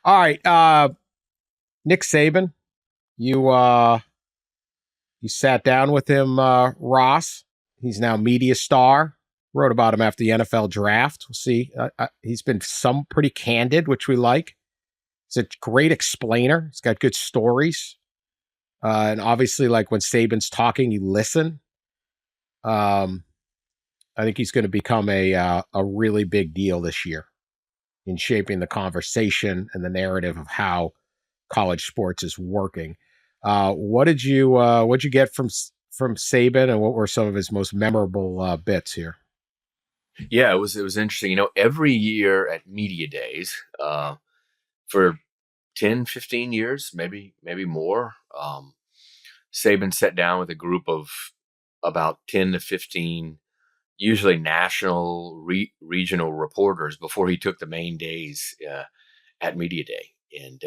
All right. Nick Saban, you sat down with him, Ross. He's now media star. Wrote about him after the NFL draft. We'll see. He's been pretty candid, which we like. He's a great explainer. He's got good stories. And obviously, like when Saban's talking, you listen. I think he's going to become a really big deal this year in shaping the conversation and the narrative of how college sports is working. What'd you get from Saban, and what were some of his most memorable bits here? Yeah, it was interesting. Every year at media days, for 10, 15 years, maybe more, Saban sat down with a group of about 10 to 15, usually national, regional reporters before he took the main days at media day, and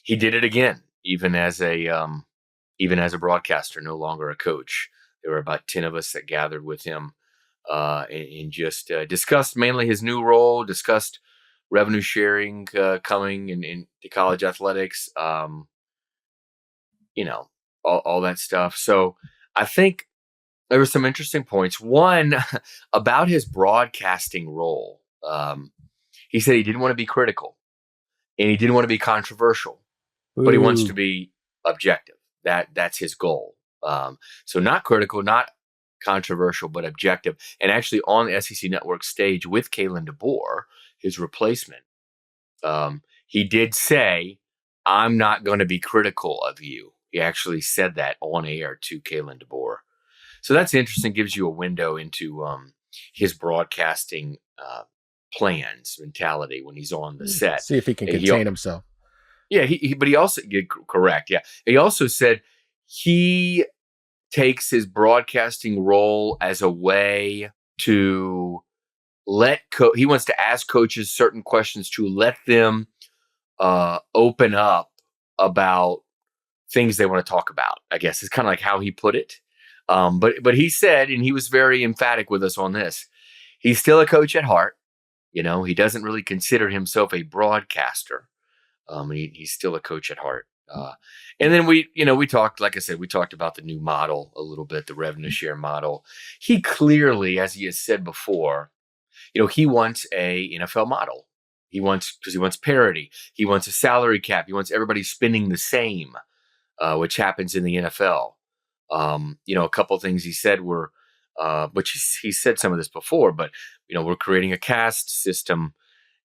he did it again, even as a broadcaster, no longer a coach. There were about 10 of us that gathered with him and just discussed mainly his new role, discussed revenue sharing coming in to college athletics, all that stuff. So I think there were some interesting points. One, about his broadcasting role. He said he didn't want to be critical and he didn't want to be controversial, but he wants to be objective. That's his goal. So not critical, not controversial, but objective. And actually on the SEC Network stage with Kalen DeBoer, his replacement, he did say, "I'm not going to be critical of you." He actually said that on air to Kalen DeBoer. So that's interesting. Gives you a window into his broadcasting plans, mentality when he's on the set. See if he can contain himself. Yeah, but he also, correct. Yeah, he also said he takes his broadcasting role as a way to he wants to ask coaches certain questions to let them open up about things they want to talk about, I guess is kind of like how he put it. But he said, and he was very emphatic with us on this, he's still a coach at heart. He doesn't really consider himself a broadcaster. He's still a coach at heart. And then we talked, like I said, we talked about the new model a little bit, the revenue share model. He clearly, as he has said before, he wants a NFL model. Because he wants parity. He wants a salary cap. He wants everybody spending the same, which happens in the NFL. A couple of things he said were, which he said some of this before, but we're creating a caste system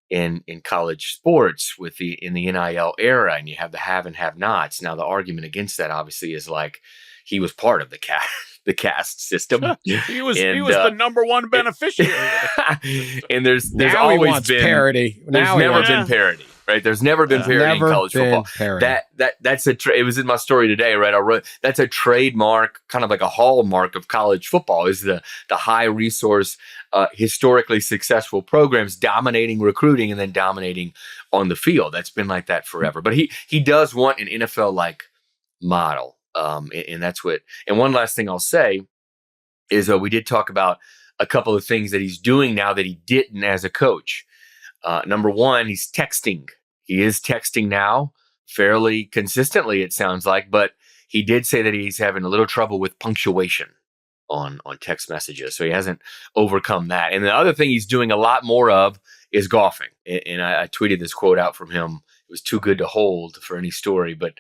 in college sports in the NIL era, and you have the have and have nots. Now the argument against that obviously is like he was part of the caste system. he was the number one beneficiary. And there's now always been parity. There's never been parity, right? There's never been parity in college football. That's it was in my story today, right? I wrote that's a trademark, kind of like a hallmark of college football, is the high resource, historically successful programs dominating recruiting and then dominating on the field. That's been like that forever. But he does want an NFL like model. And that's what, and one last thing I'll say is we did talk about a couple of things that he's doing now that he didn't as a coach. Number one, he's texting. He is texting now fairly consistently, it sounds like, but he did say that he's having a little trouble with punctuation on text messages. So he hasn't overcome that. And the other thing he's doing a lot more of is golfing. And I tweeted this quote out from him. It was too good to hold for any story, but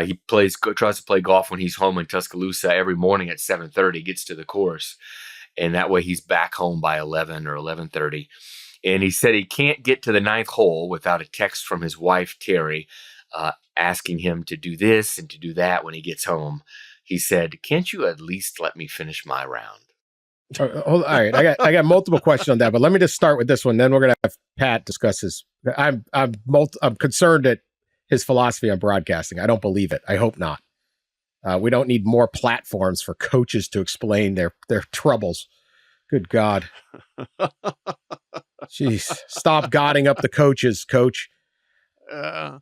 he tries to play golf when he's home in Tuscaloosa every morning at 7:30, gets to the course. And that way he's back home by 11 or 11:30. And he said he can't get to the ninth hole without a text from his wife, Terry, asking him to do this and to do that when he gets home. He said, "Can't you at least let me finish my round?" All right. I got multiple questions on that, but let me just start with this one. Then we're going to have Pat discuss his. I'm concerned at his philosophy on broadcasting. I don't believe it. I hope not. We don't need more platforms for coaches to explain their troubles. Good God. Jeez. Stop godding up the coaches, coach.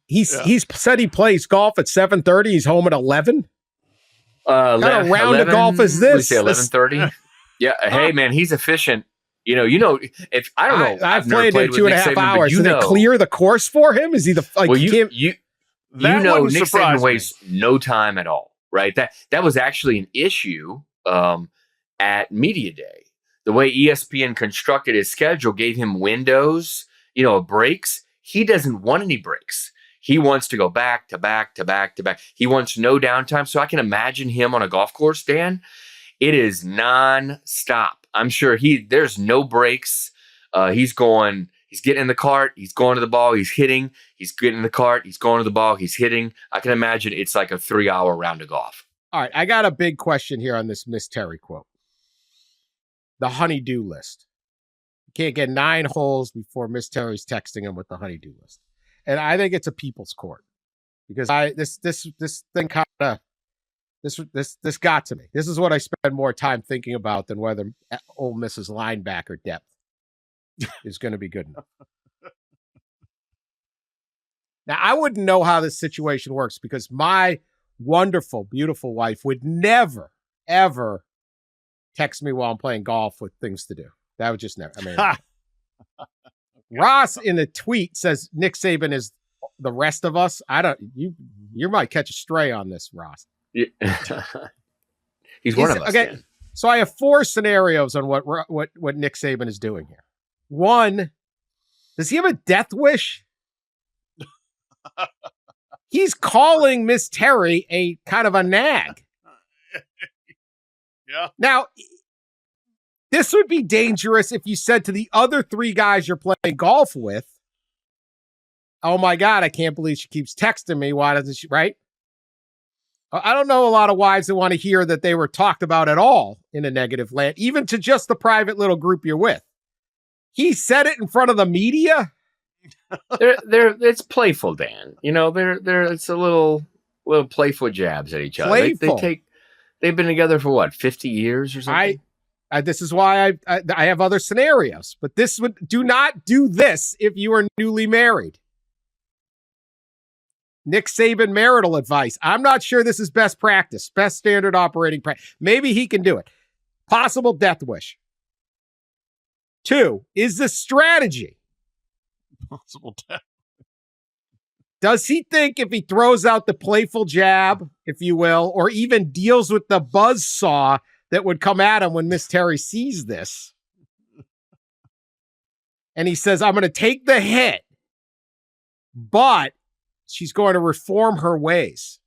He's said he plays golf at 7:30. He's home at 11. What kind of round of golf is this? We say 11:30. Yeah. Hey, man, he's efficient. If I don't know, I've played in 2.5 hours. Did they clear the course for him? Is he the like? Well, Nick Saban wastes no time at all, right? That was actually an issue at Media Day. The way ESPN constructed his schedule gave him windows, breaks. He doesn't want any breaks. He wants to go back to back to back to back. He wants no downtime. So I can imagine him on a golf course, Dan. It is nonstop. I'm sure there's no breaks. He's getting in the cart. He's going to the ball. He's hitting. He's getting in the cart. He's going to the ball. He's hitting. I can imagine it's like a 3-hour round of golf. All right. I got a big question here on this Miss Terry quote. The honey-do list. You can't get 9 holes before Miss Terry's texting him with the honey-do list. And I think it's a people's court because this thing kind of this got to me. This is what I spend more time thinking about than whether Ole Miss's linebacker depth is going to be good enough. Now, I wouldn't know how this situation works because my wonderful, beautiful wife would never, ever text me while I'm playing golf with things to do. That would just never. I mean, Ross in a tweet says Nick Saban is the rest of us. You might catch a stray on this, Ross. Yeah. He's one of us. Okay, Dan. So I have 4 scenarios on what Nick Saban is doing here. 1, does he have a death wish? He's calling Miss Terry a kind of a nag. Yeah. Now, this would be dangerous if you said to the other 3 guys you're playing golf with, "Oh my God, I can't believe she keeps texting me. Why doesn't she?" Right? I don't know a lot of wives that want to hear that they were talked about at all in a negative land, even to just the private little group you're with. He said it in front of the media. It's playful, Dan. It's a little playful jabs at each other. They've been together for what, 50 years or something? This is why I have other scenarios, but do not do this if you are newly married. Nick Saban marital advice. I'm not sure this is best practice, best standard operating practice. Maybe he can do it. Possible death wish. 2, is this strategy? Possible death. Does he think if he throws out the playful jab, if you will, or even deals with the buzz saw that would come at him when Miss Terry sees this, and he says, "I'm going to take the hit, but she's going to reform her ways"?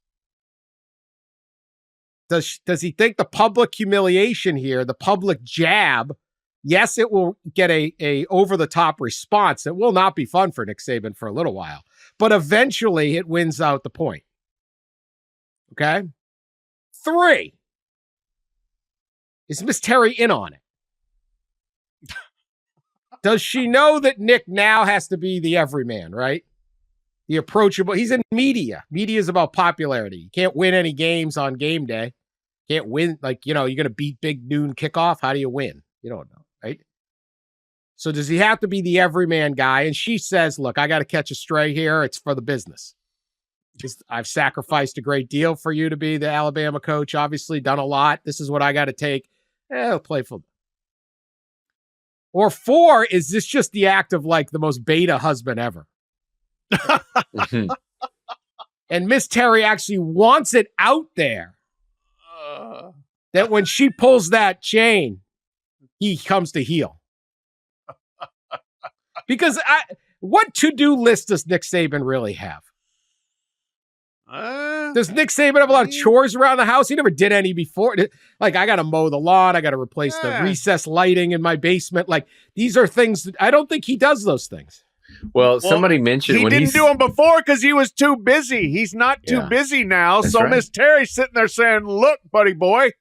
Does he think the public humiliation here, the public jab, yes, it will get a over-the-top response. It will not be fun for Nick Saban for a little while, but eventually it wins out the point. Okay? 3, is Miss Terry in on it? Does she know that Nick now has to be the everyman, right? The approachable. He's in media. Media is about popularity. You can't win any games on game day. Can't win. You're going to beat big noon kickoff. How do you win? You don't know, right? So does he have to be the everyman guy? And she says, "Look, I got to catch a stray here. It's for the business. I've sacrificed a great deal for you to be the Alabama coach. Obviously done a lot. This is what I got to take. Playful." Or 4, is this just the act of the most beta husband ever? And Miss Terry actually wants it out there that when she pulls that chain, he comes to heel. Because what to-do list does Nick Saban really have? Does Nick Saban have a lot of chores around the house? He never did any before. I got to mow the lawn. I got to replace the recessed lighting in my basement. These are things that I don't think he does those things. Well, somebody mentioned he didn't do them before because he was too busy. He's not too busy now. That's so right. Miss Terry's sitting there saying, "Look, buddy boy,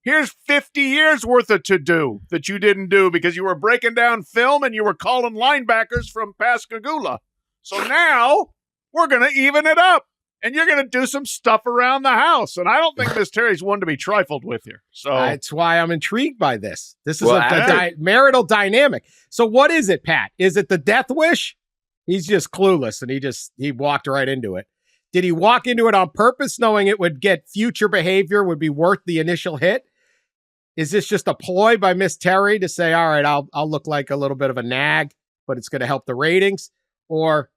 here's 50 years worth of to-do that you didn't do because you were breaking down film and you were calling linebackers from Pascagoula. So now we're going to even it up. And you're going to do some stuff around the house." And I don't think Miss Terry's one to be trifled with here. So that's why I'm intrigued by this. This is a marital dynamic. So what is it, Pat? Is it the death wish? He's just clueless, and he walked right into it. Did he walk into it on purpose, knowing it would get future behavior would be worth the initial hit? Is this just a ploy by Miss Terry to say, all right, I'll look like a little bit of a nag, but it's going to help the ratings? Or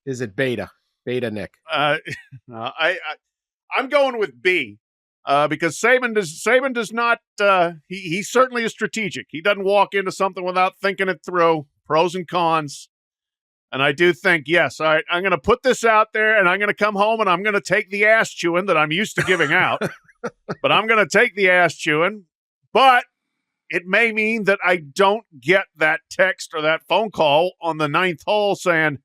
is it beta? Beta Nick? I'm going with B. Because Saban does not, he certainly is strategic. He doesn't walk into something without thinking it through, pros and cons. And I do think, yes, all right, I'm going to put this out there and I'm going to come home and I'm going to take the ass chewing that I'm used to giving out. But I'm going to take the ass chewing. But it may mean that I don't get that text or that phone call on the 9th hole saying,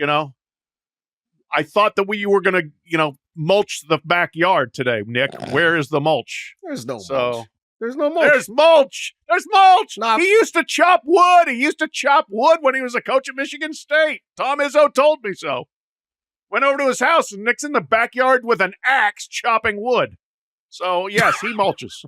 I thought that we were going to, mulch the backyard today, Nick. Where is the mulch? There's no mulch. There's no mulch. There's mulch. There's mulch. Nah. He used to chop wood. He used to chop wood when he was a coach at Michigan State. Tom Izzo told me so. Went over to his house and Nick's in the backyard with an axe chopping wood. So, yes, he mulches.